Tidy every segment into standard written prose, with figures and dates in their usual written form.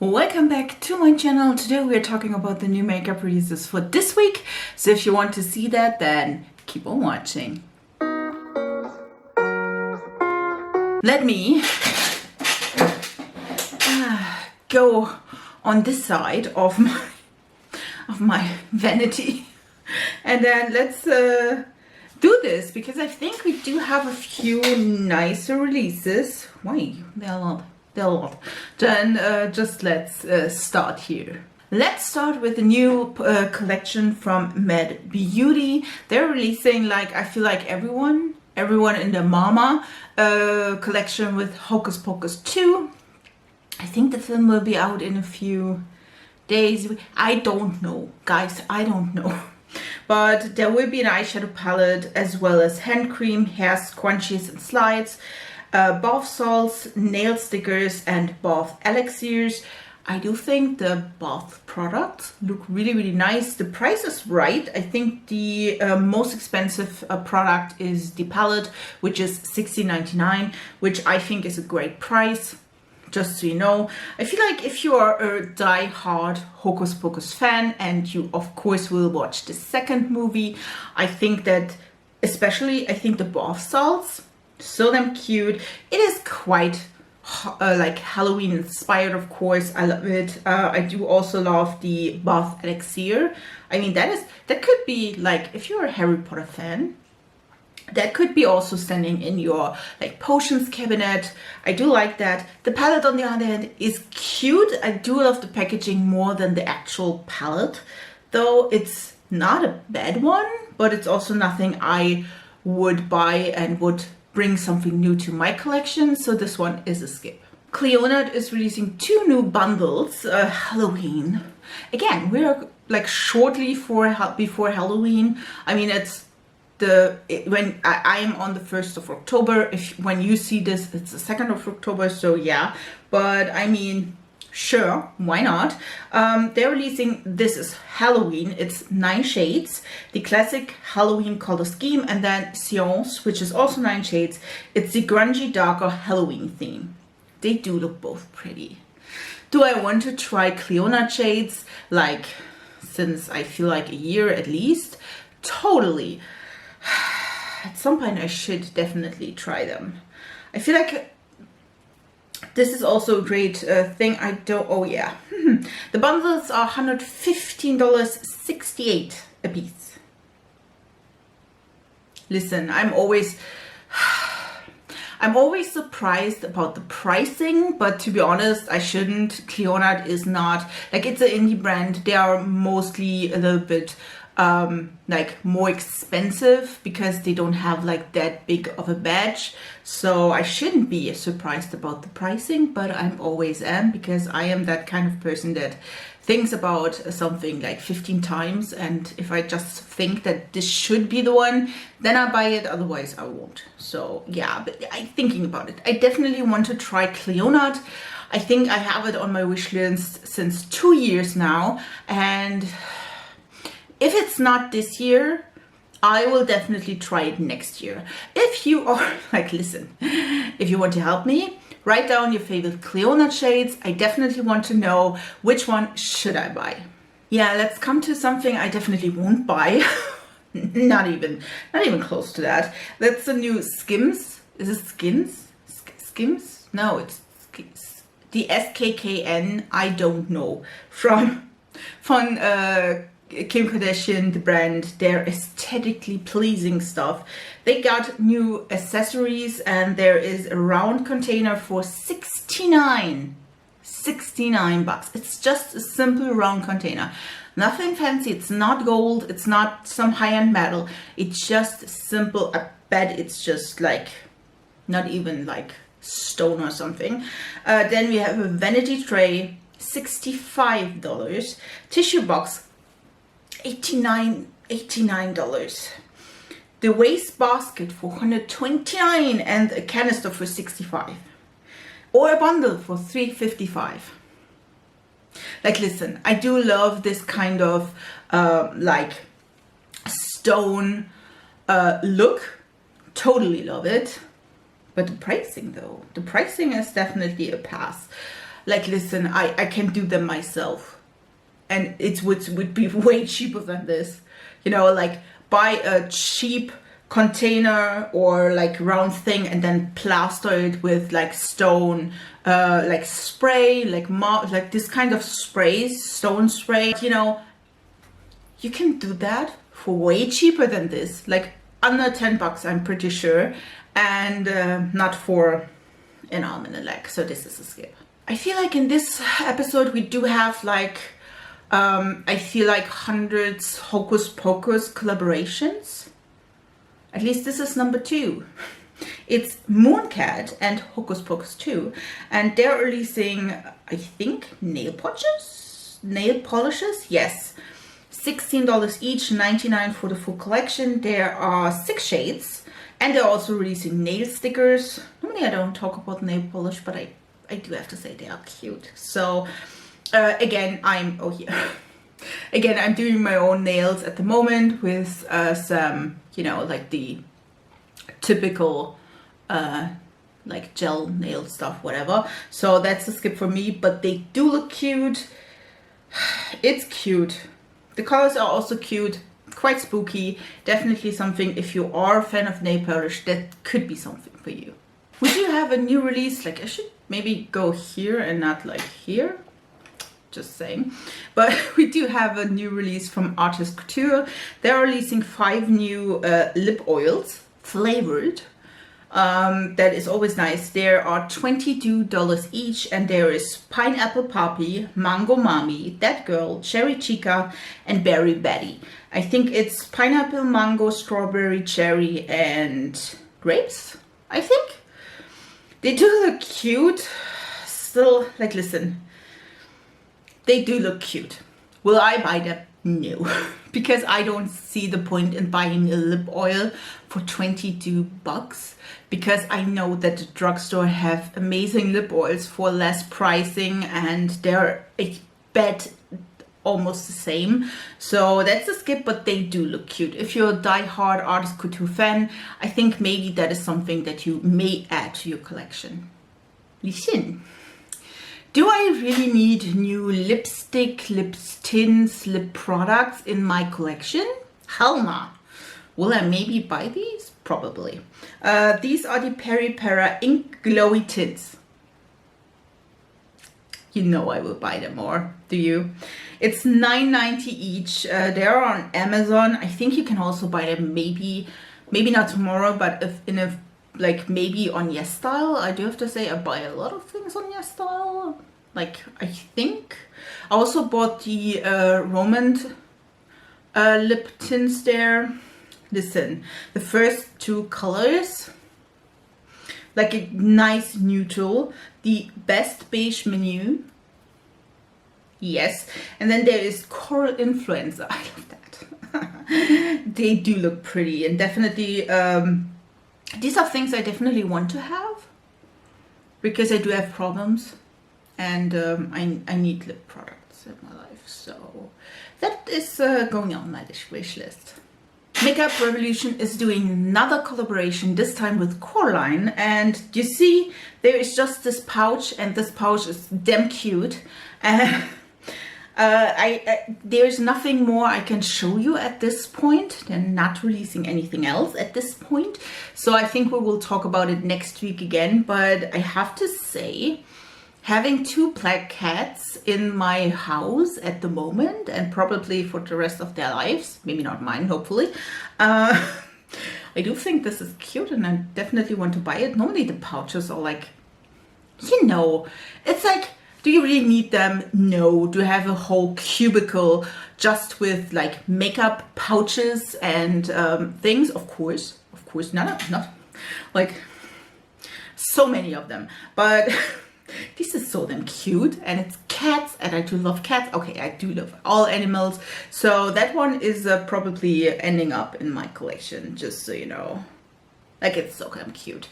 Welcome back to my channel. Today we are talking about the new makeup releases for this week. So if you want to see that, then keep on watching. Let me go on this side of my vanity, and then let's do this because I think we do have a few nicer releases. Why? There are a lot. Then just let's start here. Let's start with the new collection from Fenty Beauty. They're releasing, like, I feel like everyone in the Mama collection with Hocus Pocus 2. I think the film will be out in a few days. I don't know, guys, I don't know. But there will be an eyeshadow palette as well as hand cream, hair scrunchies and slides, bath salts, nail stickers and bath elixirs. I do think the bath products look really nice. The price is right. I think the most expensive product is the palette, which is $16.99, which I think is a great price. Just so you know, I feel like if you are a die-hard Hocus Pocus fan and you of course will watch the second movie, I think that especially, I think the bath salts, so damn cute. It is quite like Halloween inspired, of course. I love it. I do also love the bath elixir. I mean, that could be like, if you're a Harry Potter fan, that could be also standing in your like potions cabinet. I do like that. The palette on the other hand is cute. I do love the packaging more than the actual palette, though it's not a bad one, but it's also nothing I would buy and would bring something new to my collection, so this one is a skip. Cleona is releasing 2 new bundles, Halloween. Again, we're like shortly before Halloween. I mean, it's when I am on the 1st of October. When you see this, it's the 2nd of October, so yeah. But I mean, sure, why not? They're releasing, this is Halloween, it's 9 shades, the classic Halloween color scheme, and then Seance, which is also 9 shades. It's the grungy, darker Halloween theme. They do look both pretty. Do I want to try Cleona shades, like, since I feel like a year at least? Totally. At some point I should definitely try them. I feel like this is also a great thing. Oh yeah. The bundles are $115.68 a piece. Listen, I'm always surprised about the pricing, but to be honest, I shouldn't. Cleona is not, like, it's an indie brand. They are mostly a little bit like more expensive because they don't have like that big of a badge, so I shouldn't be surprised about the pricing, but I'm always am, because I am that kind of person that thinks about something like 15 times, and if I just think that this should be the one, then I buy it, otherwise I won't. So yeah, but I'm thinking about it. I definitely want to try Cleona. I think I have it on my wish list since 2 years now, and if it's not this year, I will definitely try it next year. If you are, like, listen, if you want to help me, write down your favorite Cleona shades. I definitely want to know which one should I buy. Yeah, let's come to something I definitely won't buy. not even close to that. That's the new Skims. Is it Skims? Skims? No, it's the SKKN. I don't know. From Kim Kardashian, the brand, their aesthetically pleasing stuff. They got new accessories, and there is a round container for $69 bucks. It's just a simple round container. Nothing fancy. It's not gold. It's not some high-end metal. It's just simple. I bet it's just like, not even like stone or something. Then we have a vanity tray, $65. Tissue box, $89. The waste basket for $129 and a canister for $65, or a bundle for $355. Like, listen, I do love this kind of like stone look. Totally love it. But the pricing, though, the pricing is definitely a pass. like, listen, I can do them myself. And it would be way cheaper than this. You know, like buy a cheap container or like round thing and then plaster it with like stone, like spray, like this kind of sprays, stone spray. You know, you can do that for way cheaper than this, like under 10 bucks, I'm pretty sure, and not for an arm and a leg. So this is a skip. I feel like in this episode we do have like I feel like hundreds Hocus Pocus collaborations. At least this is number 2. It's Mooncat and Hocus Pocus 2, and they're releasing, I think, nail polishes, yes, $16 each, $99 for the full collection. There are 6 shades, and they're also releasing nail stickers. Normally I don't talk about nail polish, but I do have to say they are cute. So again, I'm doing my own nails at the moment with some, you know, like the typical like gel nail stuff, whatever. So that's a skip for me, but they do look cute. It's cute. The colors are also cute, quite spooky. Definitely something, if you are a fan of nail polish, that could be something for you. We do have a new release, like I should maybe go here and not like here. Just saying. But we do have a new release from Artist Couture. They're releasing 5 new lip oils, flavored. That is always nice. There are $22 each, and there is Pineapple Poppy, Mango Mami, That Girl, Cherry Chica, and Berry Betty. I think it's pineapple, mango, strawberry, cherry, and grapes, I think. They do look cute. Still, like, listen, they do look cute. Will I buy them? No, because I don't see the point in buying a lip oil for 22 bucks, because I know that the drugstore have amazing lip oils for less pricing, and they're, I bet, almost the same. So that's a skip, but they do look cute. If you're a die-hard Artist Couture fan, I think maybe that is something that you may add to your collection. Listen. Do I really need new lipstick, lip tints, lip products in my collection? Hell nah. Will I maybe buy these? Probably. These are the Peri Para Ink Glowy Tints. You know I will buy them more, do you? It's $9.90 each. They are on Amazon. I think you can also buy them maybe not tomorrow, but if in a like maybe on YesStyle. I do have to say I buy a lot of things on YesStyle. Like, I think I also bought the Romand lip tints there. Listen, the first 2 colors, like a nice neutral, the Best Beige Menu, yes, and then there is Coral Influencer. I love that. They do look pretty, and definitely these are things I definitely want to have because I do have problems, and I need lip products in my life, so that is going on my wish list. Makeup Revolution is doing another collaboration, this time with Coraline, and you see there is just this pouch, and this pouch is damn cute. There's nothing more I can show you at this point. They're not releasing anything else at this point, so I think we will talk about it next week again. But I have to say, having 2 black cats in my house at the moment, and probably for the rest of their lives, maybe not mine, hopefully, I do think this is cute, and I definitely want to buy it. Normally the pouches are like, you know, it's like, do you really need them? No. Do you have a whole cubicle just with like makeup pouches and things? Of course, not like so many of them, but this is so damn cute, and it's cats, and I do love cats. Okay, I do love all animals, so that one is probably ending up in my collection, just so you know. Like, it's so damn cute.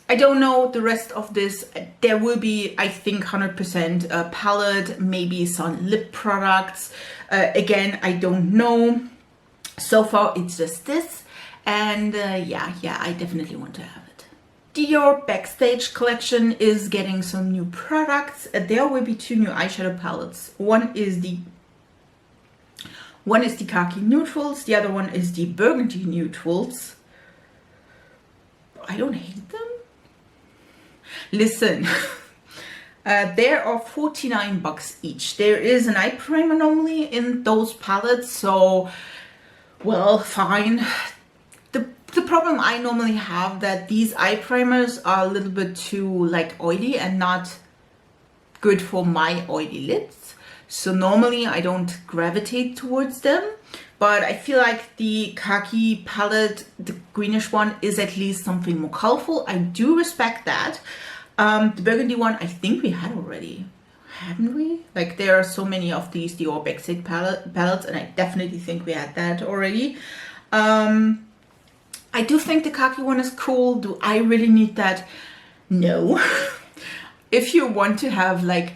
I don't know the rest of this. There will be, I think, 100% a palette, maybe some lip products. Again, I don't know. So far, it's just this, and yeah, I definitely want to have it. Dior Backstage collection is getting some new products. There will be 2 new eyeshadow palettes. One is the khaki neutrals, the other one is the burgundy neutrals. I don't hate them. Listen, there are 49 bucks each. There is an eye primer normally in those palettes, so well, fine. The problem I normally have that these eye primers are a little bit too like oily and not good for my oily lips. So normally I don't gravitate towards them, but I feel like the khaki palette, the greenish one, is at least something more colorful. I do respect that. The burgundy one, I think we had already, haven't we? Like there are so many of these Dior Backstage palettes, and I definitely think we had that already. I do think the khaki one is cool. Do I really need that? No. If you want to have like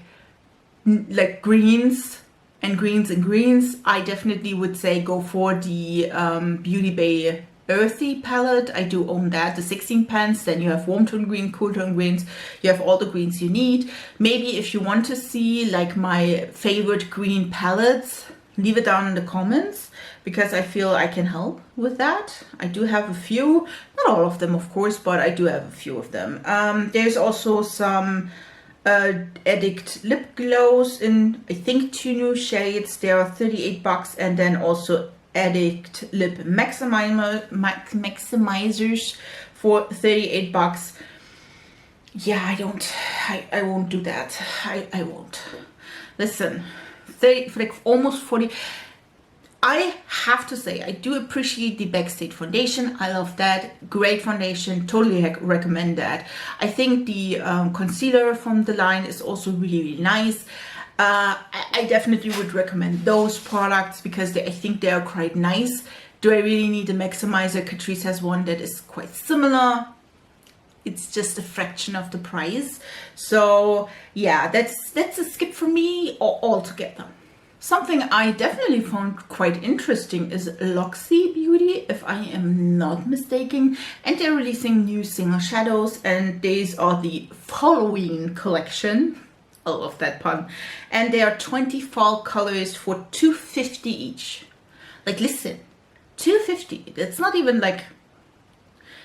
greens and greens and greens, I definitely would say go for the Beauty Bay Earthy palette. I do own that, the 16 pans. Then you have warm tone green, cool tone greens. You have all the greens you need. Maybe if you want to see like my favorite green palettes, leave it down in the comments, because I feel I can help with that. I do have a few, not all of them of course, but I do have a few of them. There's also some Addict lip glows in I think 2 new shades. They are 38 bucks, and then also Addict lip maximizers for 38 bucks. Yeah, I won't do that. I won't. Listen, 30, like almost 40. I have to say, I do appreciate the Backstage foundation. I love that. Great foundation. Totally recommend that. I think the concealer from the line is also really, really nice. I definitely would recommend those products because I think they are quite nice. Do I really need a maximizer? Catrice has one that is quite similar. It's just a fraction of the price. So yeah, that's a skip for me altogether. Something I definitely found quite interesting is Loxy Beauty, if I am not mistaken, and they're releasing new single shadows, and these are the Halloween collection. I love that pun. And they are 20 fall colors for $2.50 each. Like, listen, $2.50. That's not even like,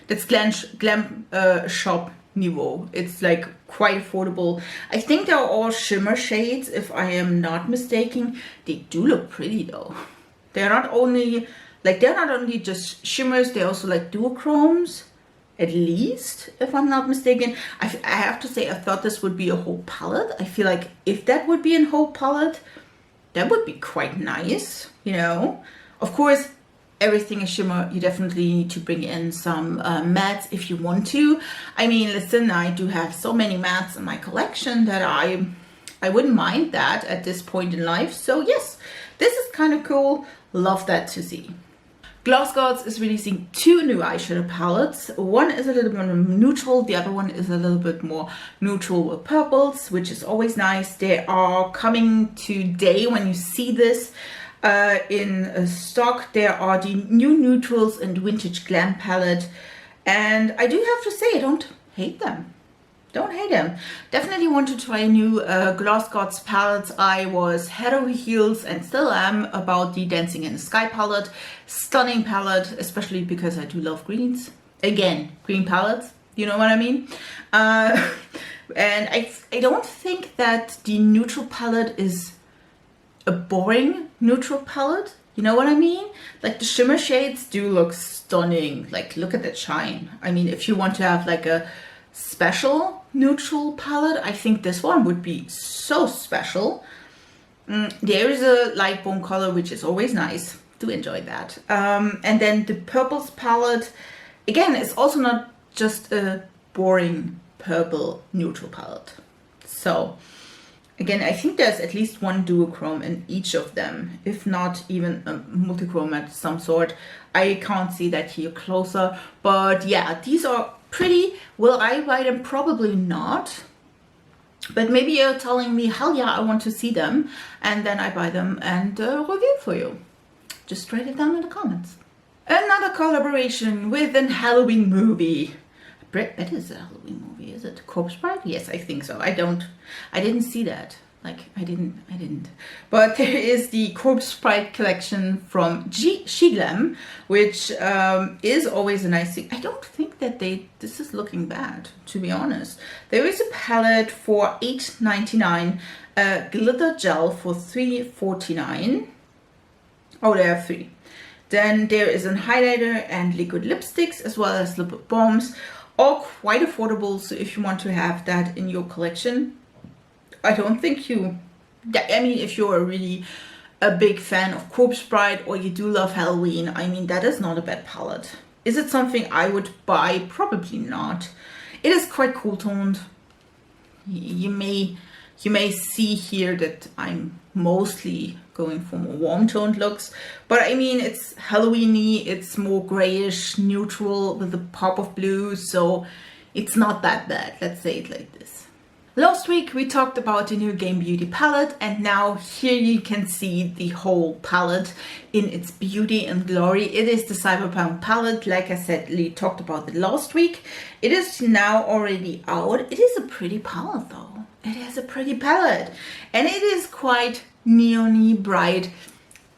that's glam shop niveau. It's like quite affordable. I think they're all shimmer shades, if I am not mistaken. They do look pretty though. They're not only just shimmers, they're also like duochromes, at least, if I'm not mistaken. I have to say, I thought this would be a whole palette. I feel like if that would be a whole palette, that would be quite nice, you know. Of course, everything is shimmer. You definitely need to bring in some mattes if you want to. I mean, listen, I do have so many mattes in my collection that I wouldn't mind that at this point in life. So yes, this is kind of cool. Love that to see. Gloss Gods is releasing 2 new eyeshadow palettes. One is a little bit more neutral, the other one is a little bit more neutral with purples, which is always nice. They are coming today when you see this. In stock. There are the new neutrals and vintage glam palette, and I do have to say, I don't hate them. Don't hate them. Definitely want to try a new Gloss Gods palette. I was head over heels and still am about the Dancing in the Sky palette. Stunning palette, especially because I do love greens. Again, green palettes, you know what I mean. And I don't think that the neutral palette is a boring neutral palette, you know what I mean? Like the shimmer shades do look stunning. Like, look at that shine. I mean, if you want to have like a special neutral palette, I think this one would be so special. There is a light bone color, which is always nice. Do enjoy that. And then the purples palette, again, it's also not just a boring purple neutral palette. So again, I think there's at least one duochrome in each of them, if not even a multichrome at some sort. I can't see that here closer, but yeah, these are pretty. Will I buy them? Probably not. But maybe you're telling me, hell yeah, I want to see them, and then I buy them and review for you. Just write it down in the comments. Another collaboration with an Halloween movie. That is a Halloween movie, is it? Corpse Bride? Yes, I think so. I didn't see that. Like, I didn't. But there is the Corpse Bride collection from Glam, which is always a nice thing. I don't think that this is looking bad, to be honest. There is a palette for $8.99, glitter gel for $3.49. Oh, there are 3. Then there is a highlighter and liquid lipsticks, as well as lip balms, all quite affordable. So if you want to have that in your collection, I don't think I mean, if you're really a big fan of Corpse Bride or you do love Halloween, I mean, that is not a bad palette. Is it something I would buy? Probably not. It is quite cool toned. You may see here that I'm mostly going for more warm toned looks, but I mean, it's Halloweeny, it's more grayish neutral with a pop of blue, so it's not that bad, let's say it like this. Last week we talked about the new Game Beauty palette, and now here you can see the whole palette in its beauty and glory. It is the Cyberpunk palette. Like I said, Lee talked about it last week. It is now already out. It is a pretty palette though. It is a pretty palette, and it is quite neon-y bright.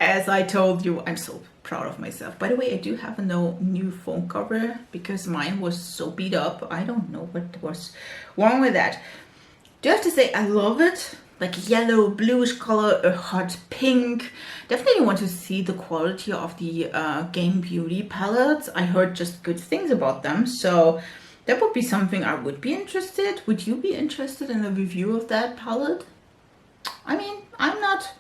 As I told you, I'm so proud of myself. By the way, I do have a new phone cover because mine was so beat up. I don't know what was wrong with that. Do have to say I love it, like yellow, bluish color, a hot pink. Definitely want to see the quality of the Game Beauty palettes. I heard just good things about them, so that would be something I would be interested. Would you be interested in a review of that palette? I mean, I'm not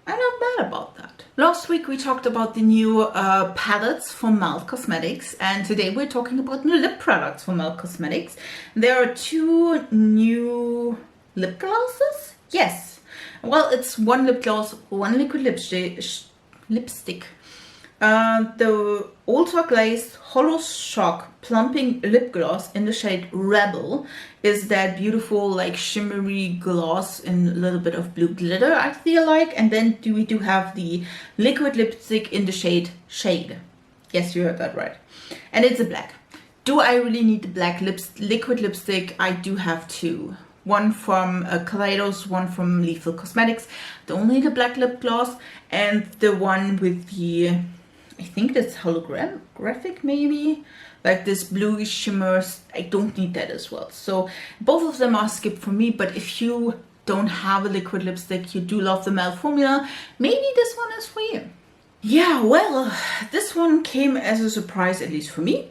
bad about that. Last week we talked about the new palettes from Melt Cosmetics, and today we're talking about new lip products from Melt Cosmetics. There are 2 new lip glosses. Yes, well, it's 1 lip gloss, 1 liquid lipstick. The Ultra Glazed Hollow Shock Plumping Lip Gloss in the shade Rebel is that beautiful, like, shimmery gloss in a little bit of blue glitter, I feel like. And then we do have the liquid lipstick in the shade Shade. Yes, you heard that right. And it's a black. Do I really need the black liquid lipstick? I do have 2. One from Kaleidos, one from Lethal Cosmetics. Don't need a black lip gloss. And the one with the, I think that's holographic maybe, like this bluish shimmer. I don't need that as well. So both of them are skipped for me, but if you don't have a liquid lipstick, you do love the Melt formula, maybe this one is for you. Yeah, well, this one came as a surprise, at least for me.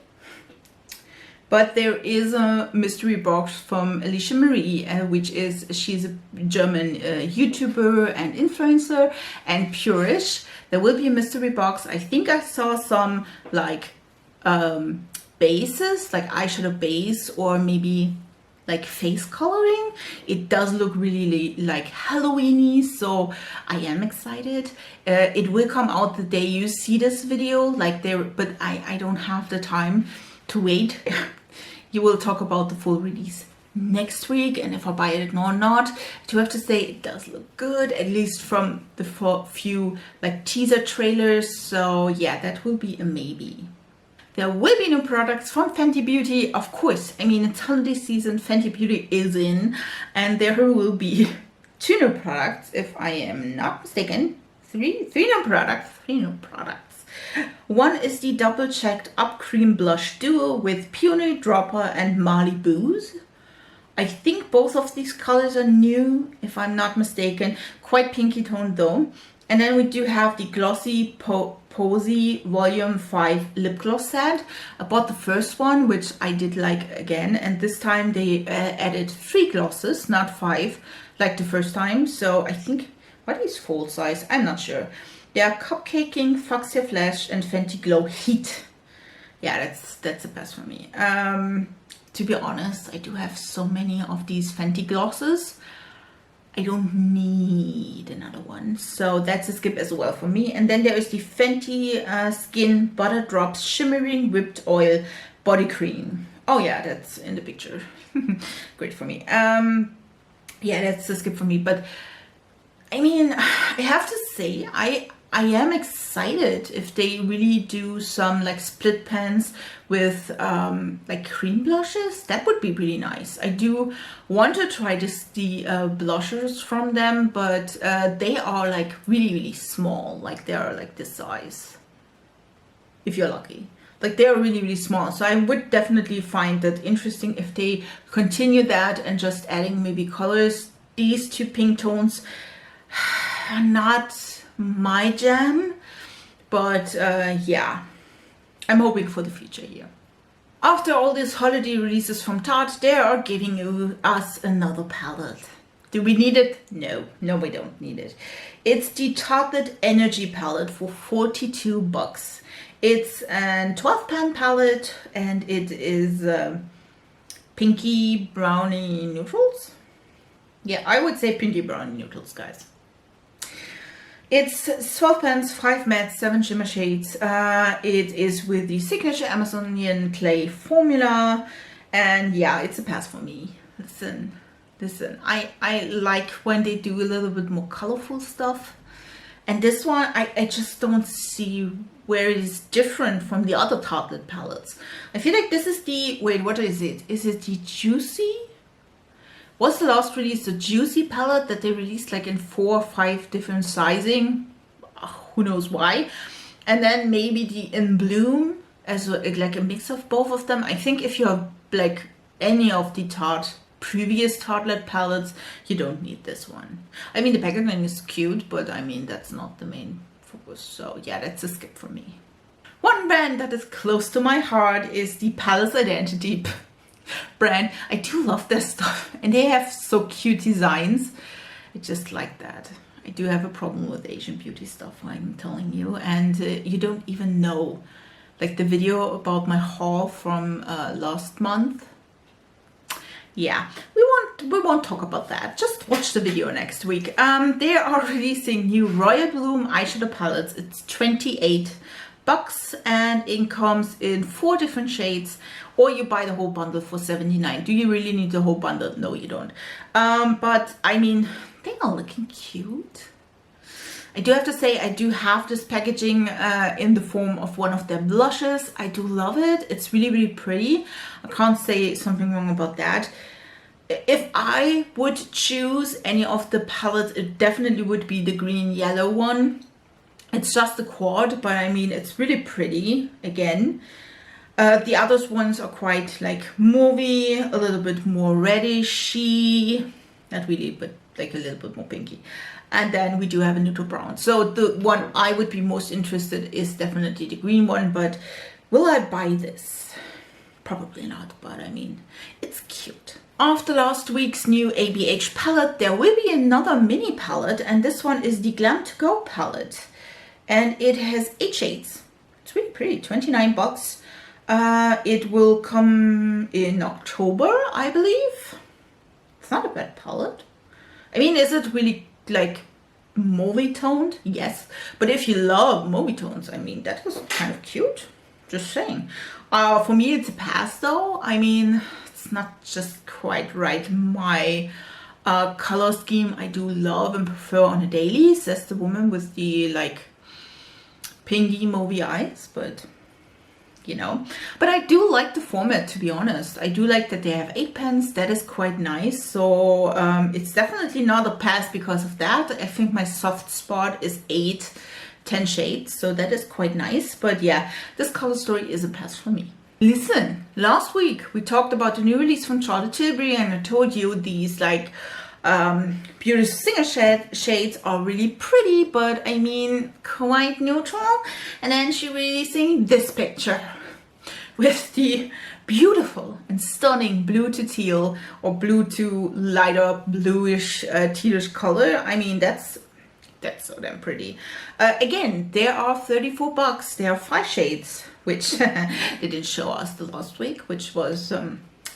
But there is a mystery box from Alicia Marie, she's a German YouTuber and influencer, and Purish. There will be a mystery box. I think I saw some like bases, like eyeshadow base, or maybe like face coloring. It does look really like Halloweeny, so I am excited. It will come out the day you see this video, but I don't have the time to wait. You will talk about the full release next week, and if I buy it or not. I do have to say it does look good, at least from the few like teaser trailers. So yeah, that will be a maybe. There will be new products from Fenty Beauty, of course. I mean, it's holiday season, Fenty Beauty is in, and there will be 2 new products, if I am not mistaken. Three new products. One is the Double Checked Up Cream Blush Duo with Peony Dropper and Marley Booze. I think both of these colors are new, if I'm not mistaken. Quite pinky toned though. And then we do have the Glossy Posy Volume 5 Lip Gloss set. I bought the first one, which I did like again. And this time they added 3 glosses, not 5, like the first time. So I think, what is full size? I'm not sure. They are Cupcaking, Fuchsia Flash, and Fenty Glow Heat. Yeah, that's the best for me. To be honest, I do have so many of these Fenty glosses. I don't need another one. So that's a skip as well for me. And then there is the Fenty Skin Butter Drops Shimmering Whipped Oil Body Cream. Oh yeah, that's in the picture. Great for me. Yeah, that's a skip for me. But I mean, I have to say, I I am excited if they really do some like split pans with like cream blushes. That would be really nice. I do want to try the blushers from them, but they are like really small. Like they are like this size, if you're lucky. Like they're really small. So I would definitely find that interesting if they continue that and just adding maybe colors. These two pink tones are not my jam, but yeah, I'm hoping for the future here. After all these holiday releases from Tarte, they are giving us another palette. Do we need it? No, we don't need it. It's the Tartelette Energy palette for $42. It's a 12 pan palette and it is pinky brownie neutrals. Yeah, I would say pinky brownie neutrals, guys. It's 12 pans, 5 mattes, 7 shimmer shades. It is with the signature Amazonian clay formula. And yeah, it's a pass for me. Listen, I like when they do a little bit more colorful stuff. And this one, I just don't see where it is different from the other Tartelette palettes. I feel like this is the, wait, what is it? Is it the Juicy? Was the last release the Juicy palette that they released like in 4 or 5 different sizing? Who knows why? And then maybe the In Bloom as like a mix of both of them. I think if you have like any of the previous Tartelette palettes, you don't need this one. I mean, the packaging is cute, but I mean, that's not the main focus. So yeah, that's a skip for me. One brand that is close to my heart is the Palace Identity brand. I do love their stuff and they have so cute designs. I just like that. I do have a problem with Asian beauty stuff, I'm telling you, and you don't even know. Like the video about my haul from last month. Yeah, we won't talk about that. Just watch the video next week. They are releasing new Royal Bloom eyeshadow palettes. It's $28 and it comes in 4 different shades, or you buy the whole bundle for $79. Do you really need the whole bundle? No, you don't. But I mean, they are looking cute. I do have to say, I do have this packaging in the form of one of their blushes. I do love it. It's really pretty. I can't say something wrong about that. If I would choose any of the palettes, it definitely would be the green yellow one. It's just a quad, but I mean, it's really pretty again. The other ones are quite like mauvey, a little bit more reddishy, not really, but like a little bit more pinky. And then we do have a neutral brown. So the one I would be most interested is definitely the green one, but will I buy this? Probably not, but I mean, it's cute. After last week's new ABH palette, there will be another mini palette, and this one is the Glam To Go palette. And it has 8 shades. It's really pretty, $29. It will come in October, I believe. It's not a bad palette. I mean, is it really like mauve toned? Yes. But if you love mauve tones, I mean, that was kind of cute. Just saying. For me, it's a pass though. I mean, it's not just quite right. My color scheme I do love and prefer on a daily, says the woman with the like pinky mauve eyes, but you know. But I do like the format, to be honest. I do like that they have 8 pens. That is quite nice. So it's definitely not a pass because of that. I think my soft spot is 10 shades, so that is quite nice. But yeah, this color story is a pass for me. Listen, last week we talked about the new release from Charlotte Tilbury, and I told you these like Purish Singer shades are really pretty, but I mean quite neutral. And then she releasing this picture with the beautiful and stunning blue to teal, or blue to lighter bluish tealish color. I mean, that's so damn pretty. Again, there are $34. There are 5 shades, which they didn't show us the last week, which was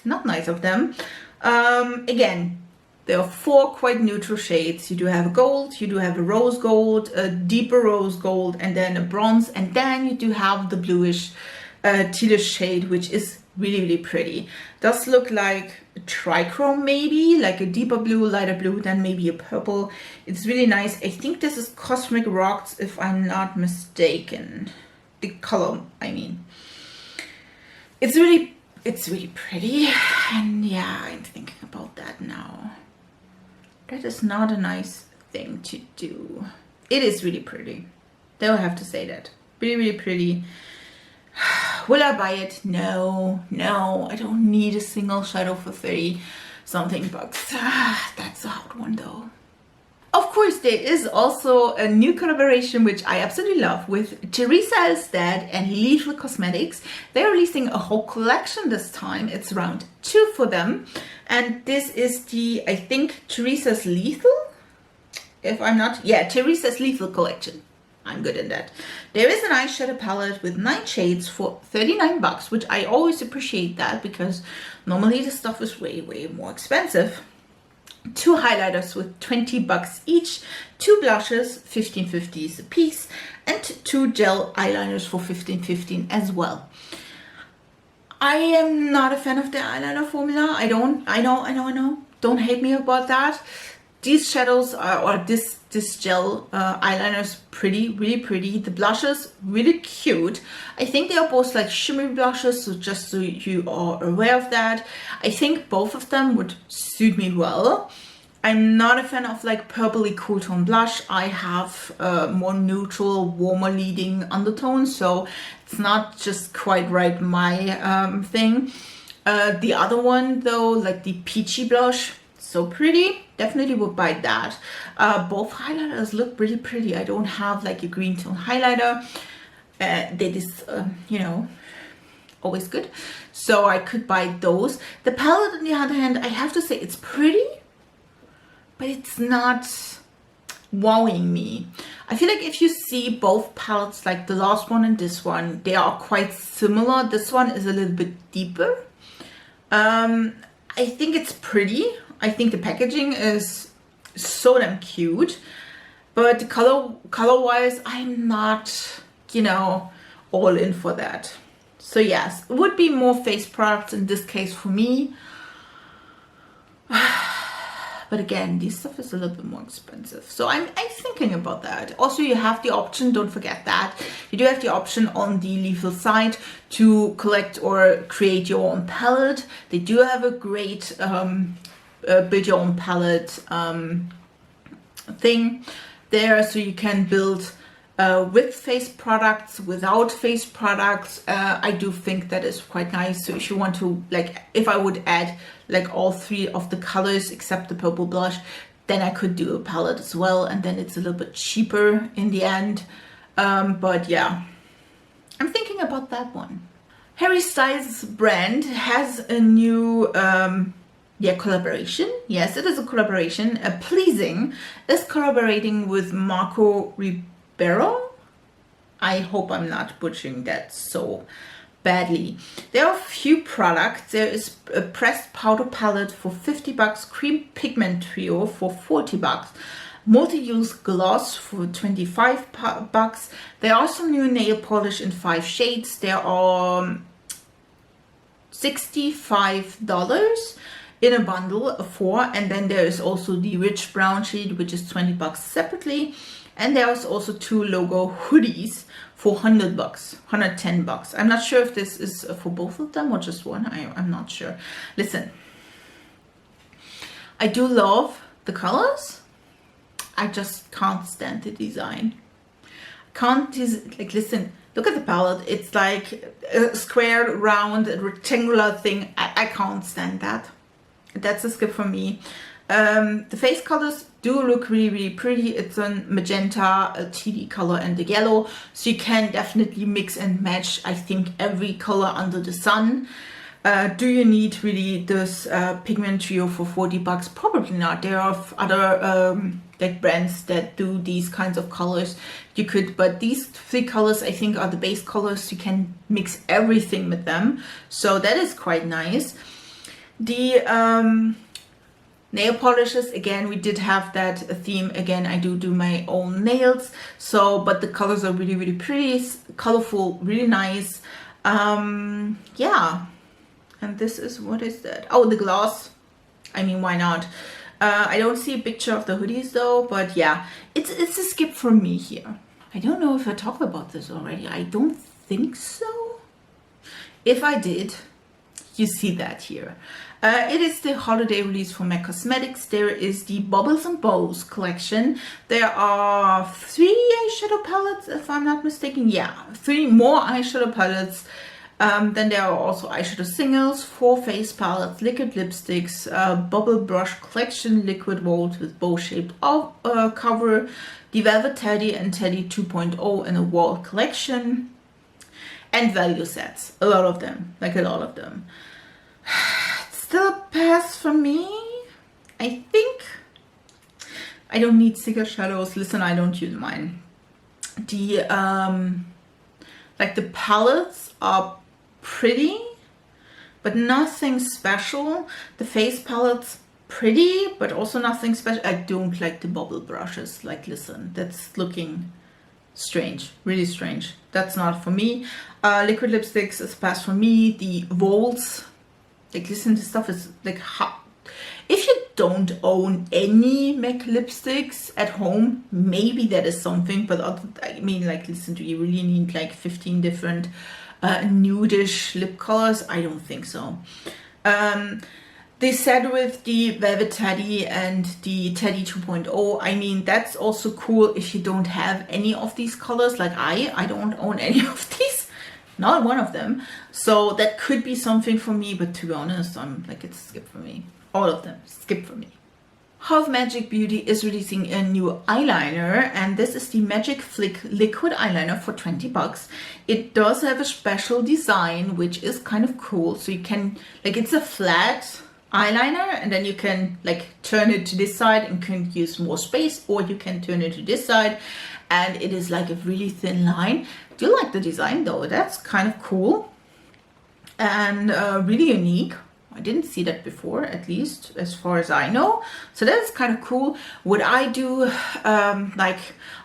not nice of them. Again, there are 4 quite neutral shades. You do have a gold, you do have a rose gold, a deeper rose gold, and then a bronze, and then you do have the bluish tealish shade, which is really, really pretty. Does look like a trichrome maybe, like a deeper blue, lighter blue, then maybe a purple. It's really nice. I think this is Cosmic Rocks, if I'm not mistaken. The color, I mean. It's really pretty. And yeah, I'm thinking about that now. That is not a nice thing to do. It is really pretty. Though I have to say that. Really, really pretty. Will I buy it? No, I don't need a single shadow for 30 something bucks. That's a hard one though. Of course, there is also a new collaboration which I absolutely love with Theresa Elstead and Lethal Cosmetics. They're releasing a whole collection this time. It's round 2 for them. And this is the, I think, Theresa's Lethal? If I'm not, yeah, Theresa's Lethal collection. I'm good in that. There is an eyeshadow palette with 9 shades for 39 bucks, which I always appreciate that because normally the stuff is way, way more expensive. 2 highlighters with 20 bucks each, 2 blushes, 15.50 a piece, and 2 gel eyeliners for 15.15 as well. I am not a fan of the eyeliner formula. I know. Don't hate me about that. These shadows are, or this gel eyeliner is pretty, really pretty. The blushes, really cute. I think they are both like shimmery blushes, so just so you are aware of that. I think both of them would suit me well. I'm not a fan of like purpley cool tone blush. I have more neutral, warmer leading undertones, so it's not just quite right my thing. The other one though, like the peachy blush, so pretty. Definitely would buy that. Both highlighters look really pretty. I don't have like a green tone highlighter. That is, you know, always good. So I could buy those. The palette, on the other hand, I have to say it's pretty, but it's not wowing me. I feel like if you see both palettes, like the last one and this one, they are quite similar. This one is a little bit deeper. I think it's pretty. I think the packaging is so damn cute, but the color-wise, I'm not, you know, all in for that. So yes, it would be more face products in this case for me. But again, this stuff is a little bit more expensive. So I'm thinking about that. Also, you have the option, don't forget that, you do have the option on the Lethal site to collect or create your own palette. They do have a great build your own palette thing there, so you can build with face products, without face products. I do think that is quite nice. So if you want to, like, if I would add like all 3 of the colors except the purple blush, then I could do a palette as well, and then it's a little bit cheaper in the end. But yeah, I'm thinking about that one. Harry Styles brand has a new collaboration. Yes, it is a collaboration. Pleasing is collaborating with Marco Ribeiro. I hope I'm not butchering that so badly. There are a few products. There is a pressed powder palette for 50 bucks, cream pigment trio for 40 bucks, multi-use gloss for 25 bucks. There are some new nail polish in 5 shades. There are $65 in a bundle of 4, and then there is also the rich brown shade, which is 20 bucks separately, and there's also 2 logo hoodies for 100 bucks, 110 bucks. I'm not sure if this is for both of them or just one. I'm not sure. Listen, I do love the colors. I just can't stand the design. Like, listen, look at the palette. It's like a square, round, rectangular thing. I can't stand that. That's a skip for me. The face colors do look really, really pretty. It's a magenta, a TD color, and a yellow. So you can definitely mix and match, I think, every color under the sun. Do you need really this pigment trio for 40 bucks? Probably not. There are other like brands that do these kinds of colors. You could, but these 3 colors I think are the base colors. You can mix everything with them. So that is quite nice. The nail polishes, again, we did have that theme. Again, I do my own nails, so but the colors are really, really pretty, colorful, really nice. Yeah, And this is, what is that? Oh, the gloss. I mean, why not? I don't see a picture of the hoodies though, but yeah, it's a skip for me here. I don't know if I talked about this already. I don't think so. If I did, you see that here. It is the holiday release for MAC Cosmetics. There is the Bubbles and Bows collection. There are 3 eyeshadow palettes, if I'm not mistaken. Yeah, 3 more eyeshadow palettes. Then there are also eyeshadow singles, 4 face palettes, liquid lipsticks, bubble brush collection, liquid vault with bow-shaped cover, the Velvet Teddy and Teddy 2.0 in a wall collection, and value sets. A lot of them, like a lot of them. Still a pass for me, I think. I don't need sticker shadows. Listen, I don't use mine. The like the palettes are pretty, but nothing special. The face palette's pretty, but also nothing special. I don't like the bubble brushes. Like, listen, that's looking strange, really strange. That's not for me. Liquid lipsticks is a pass for me. The volts, like, listen, this stuff is like hot. If you don't own any MAC lipsticks at home, maybe that is something, but I mean, like, listen, do you really need like 15 different nudish lip colors? I don't think so. They said with the Velvet Teddy and the Teddy 2.0, I mean, that's also cool if you don't have any of these colors. Like I don't own any of these, not one of them. So that could be something for me, but to be honest, I'm like, it's a skip for me. All of them, skip for me. Half Magic Beauty is releasing a new eyeliner, and this is the Magic Flick liquid eyeliner for 20 bucks. It does have a special design, which is kind of cool. So you can, like, it's a flat eyeliner, and then you can like turn it to this side and can use more space, or you can turn it to this side, and it is like a really thin line. I do like the design though. That's kind of cool and really unique. I didn't see that before, at least as far as I know. So that's kind of cool. Would I do like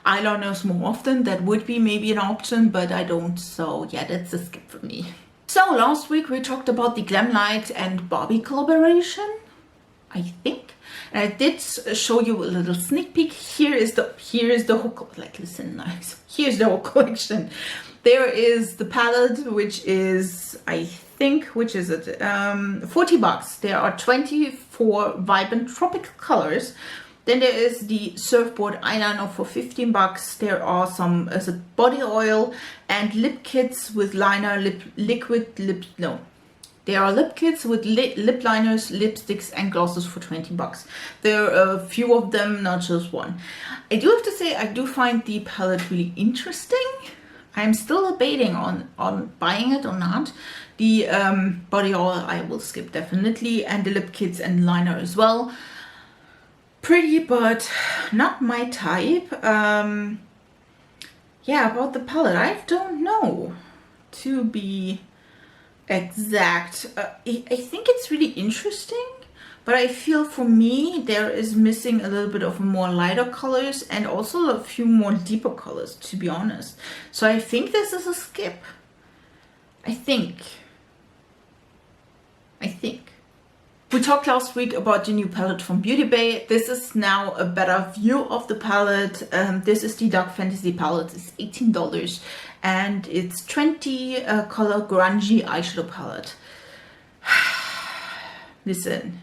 eyeliners more often? That would be maybe an option, but I don't. So yeah, that's a skip for me. So last week we talked about the Glamlight and Barbie collaboration, I think. And I did show you a little sneak peek. Here is the whole, like, listen, nice. Here's the whole collection. There is the palette, which is, I think, which is it? 40 bucks. There are 24 vibrant tropical colors. Then there is the surfboard eyeliner for 15 bucks. There are some as a body oil and lip kits with liner, There are lip kits with lip liners, lipsticks and glosses for 20 bucks. There are a few of them, not just one. I do have to say, I do find the palette really interesting. I'm still debating on buying it or not. The body oil I will skip definitely, and the lip kits and liner as well. Pretty, but not my type. Yeah, about the palette, I don't know, to be exact. I think it's really interesting, but I feel for me there is missing a little bit of more lighter colors and also a few more deeper colors, to be honest. So I think this is a skip. I think. We talked last week about the new palette from Beauty Bay. This is now a better view of the palette. This is the Dark Fantasy palette. It's $18 and it's 20 color grungy eyeshadow palette. Listen,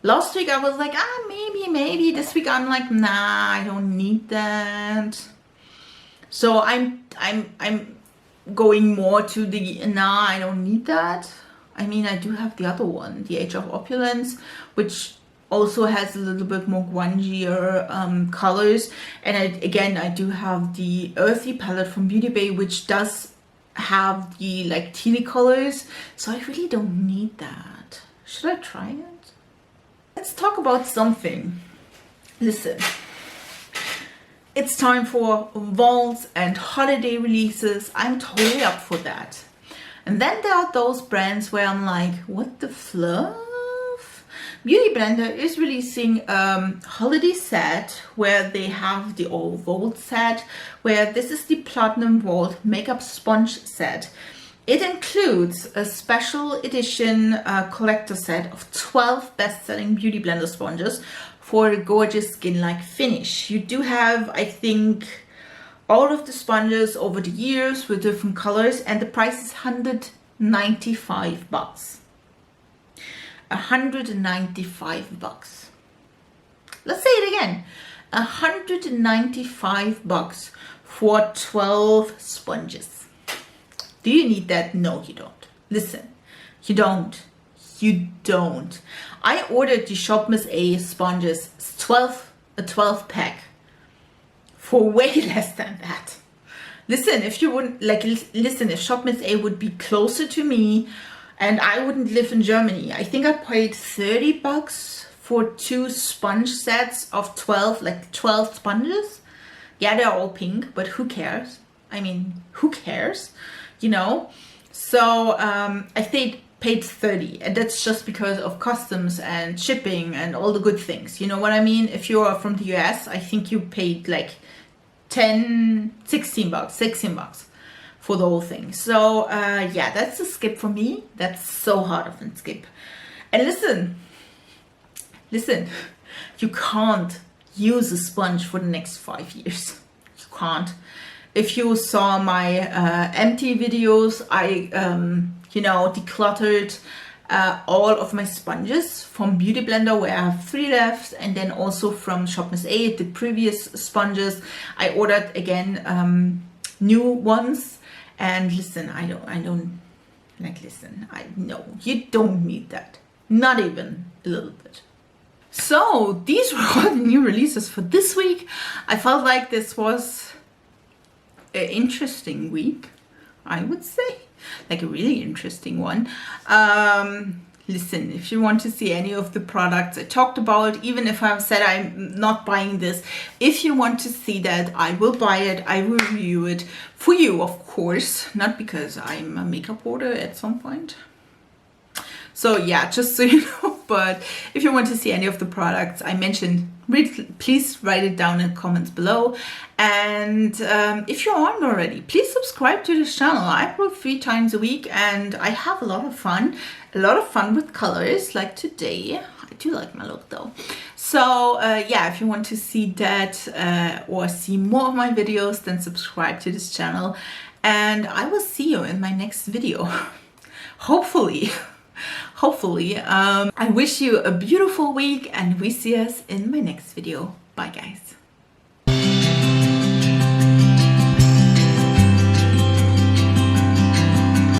last week I was like, maybe. This week I'm like, nah, I don't need that. So I'm going more to the nah, I don't need that. I mean, I do have the other one, the Age of Opulence, which also has a little bit more grungier colors. And I do have the Earthy palette from Beauty Bay, which does have the like tealy colors. So I really don't need that. Should I try it? Let's talk about something. Listen, it's time for vaults and holiday releases. I'm totally up for that. And then there are those brands where I'm like, what the fluff? Beauty Blender is releasing a holiday set where they have the all vault set, where this is the Platinum Vault Makeup Sponge set. It includes a special edition collector set of 12 best-selling beauty blender sponges for a gorgeous skin-like finish. You do have, I think, all of the sponges over the years with different colors, and the price is $195. $195. Let's say it again. $195 for 12 sponges. Do you need that? No, you don't. Listen, you don't. You don't. I ordered the Shop Miss A sponges, a 12 pack, for way less than that. Listen, if you wouldn't, like, listen, if Shop Miss A would be closer to me and I wouldn't live in Germany, I think I paid $30 for 2 sponge sets of 12, like 12 sponges. Yeah, they're all pink, but who cares? I mean, who cares? You know? So I paid $30, and that's just because of customs and shipping and all the good things. You know what I mean? If you're from the US, I think you paid like $16 for the whole thing. So yeah, that's a skip for me. That's so hard of a skip. And listen, you can't use a sponge for the next 5 years. You can't. If you saw my empty videos, I you know, decluttered all of my sponges from Beauty Blender, where I have 3 left, and then also from Shop Miss A, the previous sponges. I ordered again new ones. And listen, I know you don't need that, not even a little bit. So these were all the new releases for this week. I felt like this was an interesting week, I would say, like a really interesting one. Listen, if you want to see any of the products I talked about, even if I've said I'm not buying this, if you want to see that, I will buy it, I will review it for you, of course, not because I'm a makeup hoarder at some point. So yeah, just so you know, but if you want to see any of the products I mentioned, please write it down in the comments below. And if you aren't already, please subscribe to this channel. I upload 3 times a week and I have a lot of fun with colors like today. I do like my look though. So yeah, if you want to see that or see more of my videos, then subscribe to this channel. And I will see you in my next video. Hopefully. I wish you a beautiful week, and we see us in my next video. Bye guys.